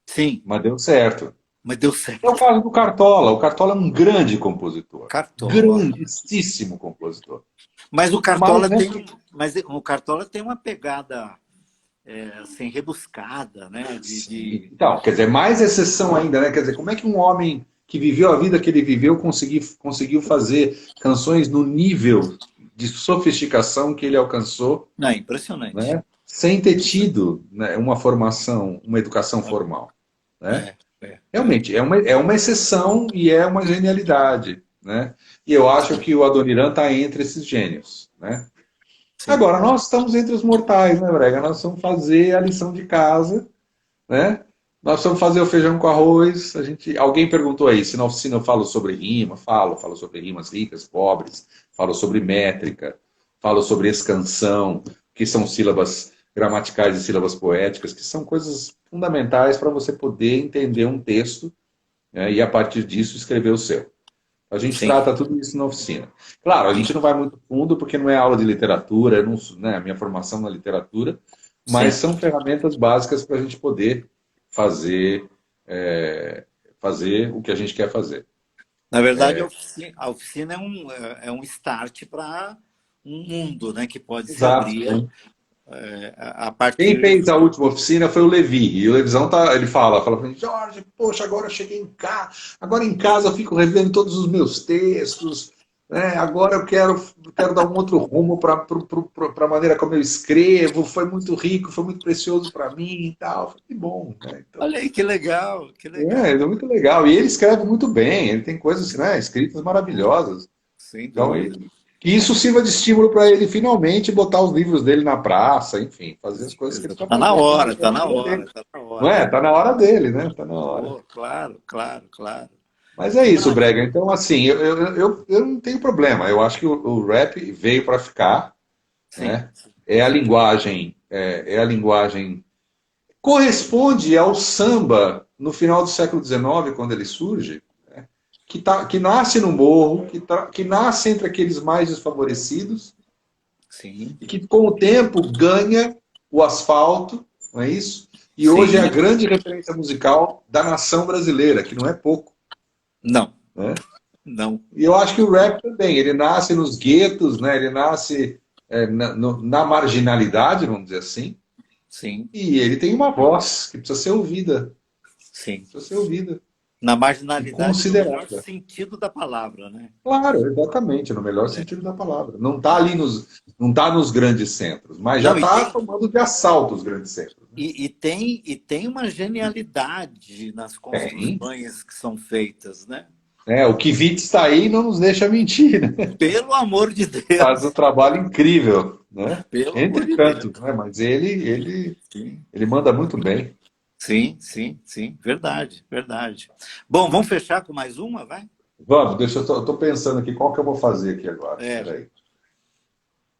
Sim, mas deu certo. mas deu É o certo. caso do Cartola. O Cartola é um grande compositor, Cartola. grandíssimo compositor. Mas o Mas, Cartola né? tem uma pegada assim, rebuscada, né? Sim. Então, quer dizer, mais exceção ainda, né? Quer dizer, como é que um homem que viveu a vida que ele viveu conseguiu fazer canções no nível de sofisticação que ele alcançou, Não, é impressionante. né? Sem ter tido, né, uma formação, uma educação formal, né? É, é, é. Realmente, é uma exceção e é uma genialidade, né? E eu acho Sim, que o Adoniran está entre esses gênios, né? sim, Agora, nós estamos entre os mortais, né, Brega? Nós vamos fazer a lição de casa, né? Nós vamos fazer o feijão com arroz. Alguém perguntou aí se na oficina eu falo sobre rima. Falo sobre rimas ricas, pobres, falo sobre métrica, falo sobre escansão, que são sílabas gramaticais e sílabas poéticas, que são coisas fundamentais para você poder entender um texto, né, e a partir disso escrever o seu. A gente sim, trata tudo isso na oficina. Claro, a sim, gente não vai muito fundo porque não é aula de literatura, eu não, né, a minha formação na literatura, mas sim. são ferramentas básicas para a gente poder fazer, é, fazer o que a gente quer fazer. Na verdade, a oficina é um start para um mundo, né, que pode se Exato. abrir a Quem partir. fez a última oficina foi o Levi. E o Levizão ele fala para mim, Jorge, poxa, agora eu cheguei em casa, agora em casa eu fico revendo todos os meus textos, né? Agora eu quero dar um outro rumo para a maneira como eu escrevo. Foi muito rico, foi muito precioso para mim e tal. Falei, que bom, né? Então, Olha aí, que legal, que é legal. muito legal. E ele escreve muito bem, ele tem coisas, né, escritas maravilhosas. Sem Então, dúvida. Que isso sirva de estímulo para ele finalmente botar os livros dele na praça, enfim, fazer as coisas que ele está Tá na fazendo. hora, tá na hora, tá na Não hora. é? Tá na hora dele, né? Tá na hora. Oh, claro, claro, claro. Mas é isso, Não, Brega. Então, assim, eu não tenho problema. Eu acho que o rap veio para ficar, sim, né? É a linguagem corresponde ao samba no final do século XIX, quando ele surge, né? Que nasce no morro, que nasce entre aqueles mais desfavorecidos sim, e que, com o tempo, ganha o asfalto, não é isso? E hoje é a sim. grande referência musical da nação brasileira, que não é pouco, Não, né? não, E eu acho que o rap também, ele nasce nos guetos, né? Ele nasce na marginalidade, vamos dizer assim, sim, e ele tem uma voz que precisa ser ouvida, sim. precisa ser ouvida Na e marginalidade, no melhor considerada. sentido da palavra, né? Claro, exatamente, no melhor É. sentido da palavra. Não está ali não tá nos grandes centros, mas já Não, está tomando de assalto os grandes centros. Né? e tem uma genialidade nas Tem. construções que são feitas, né? O Kivitz está aí e não nos deixa mentir, né? Pelo amor de Faz um Deus, trabalho incrível, né? pelo amor Entre de Deus. tantos, né? Mas Sim, ele manda muito bem. sim, sim, sim. Verdade, verdade. Bom, vamos fechar com mais uma, vai? Vamos, eu tô pensando aqui qual que eu vou fazer aqui agora. É, Peraí.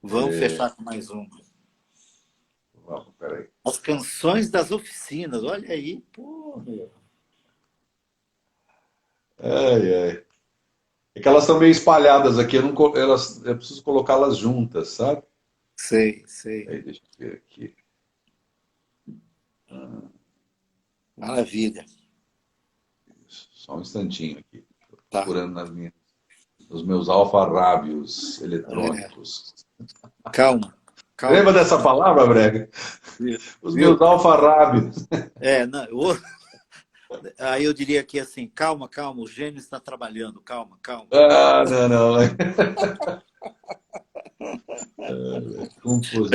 vamos fechar com mais uma. Vamos, peraí. As canções das oficinas, olha aí, pô, meu. Ai, ai. É que elas estão meio espalhadas aqui, eu preciso colocá-las juntas, sabe? Sei, sei. Aí, deixa eu ver aqui. Maravilha. Só um instantinho aqui. Tô Tá. procurando nos meus alfarrábios É. eletrônicos. Calma, calma. Lembra dessa palavra, Brega? Os meus Viu? alfarrábios. É, não, aí eu diria aqui assim, calma, calma, o gênio está trabalhando, calma, calma. Ah, não, não. A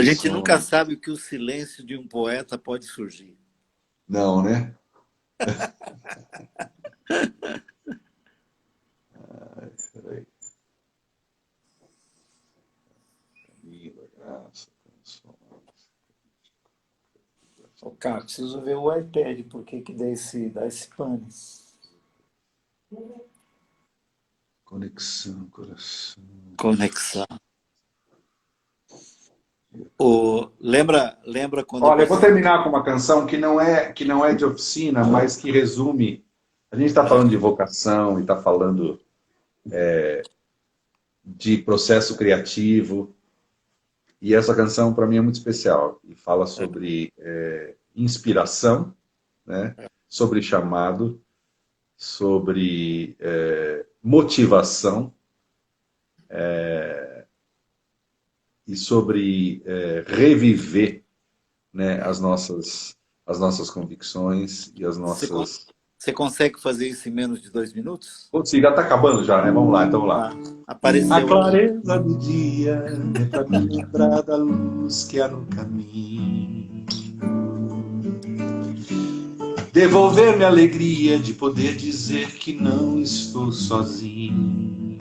gente nunca Composições. sabe o que o silêncio de um poeta pode surgir. Não, né? Peraí. Camila, Graça, canções. Ô, cara, preciso ver o iPad, por que que dá esse pane. Conexão, coração. Conexão. Lembra quando Olha, eu vou você. terminar com uma canção que não é de oficina, mas que resume. A gente está falando de vocação e está falando de processo criativo. E essa canção, para mim, é muito especial. E fala sobre inspiração, né? Sobre chamado, sobre motivação e sobre reviver, né, as nossas convicções e as nossas... Você consegue fazer isso em menos de 2 minutos? Putz, já está acabando já, né? Vamos lá, então vamos lá. Ah, A apareceu aqui. clareza do dia é para me lembrar da luz que há no caminho. Devolver-me a alegria de poder dizer que não estou sozinho.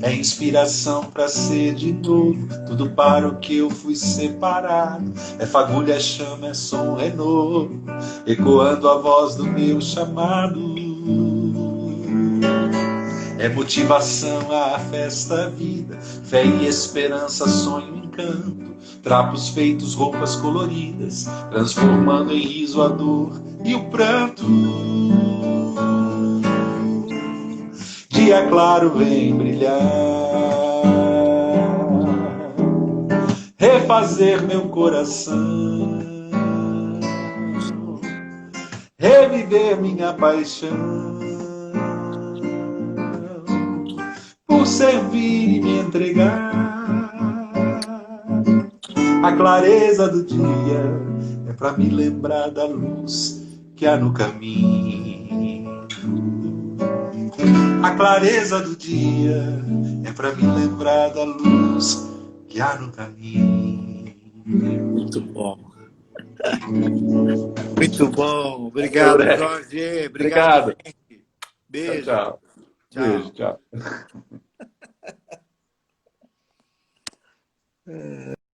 É inspiração para ser de novo, tudo para o que eu fui separado. É fagulha, chama, é som, renovo, ecoando a voz do meu chamado. É motivação à festa, vida, fé e esperança, sonho, encanto. Trapos feitos, roupas coloridas, transformando em riso a dor e o pranto. Dia claro vem brilhar, refazer meu coração, reviver minha paixão, por servir e me entregar. A clareza do dia é para me lembrar da luz que há no caminho. A clareza do dia é para me lembrar da luz que há no caminho. Muito bom. Muito bom. Obrigado, Jorge. Obrigado, gente. Beijo. Tchau. Tchau. Beijo, tchau. É,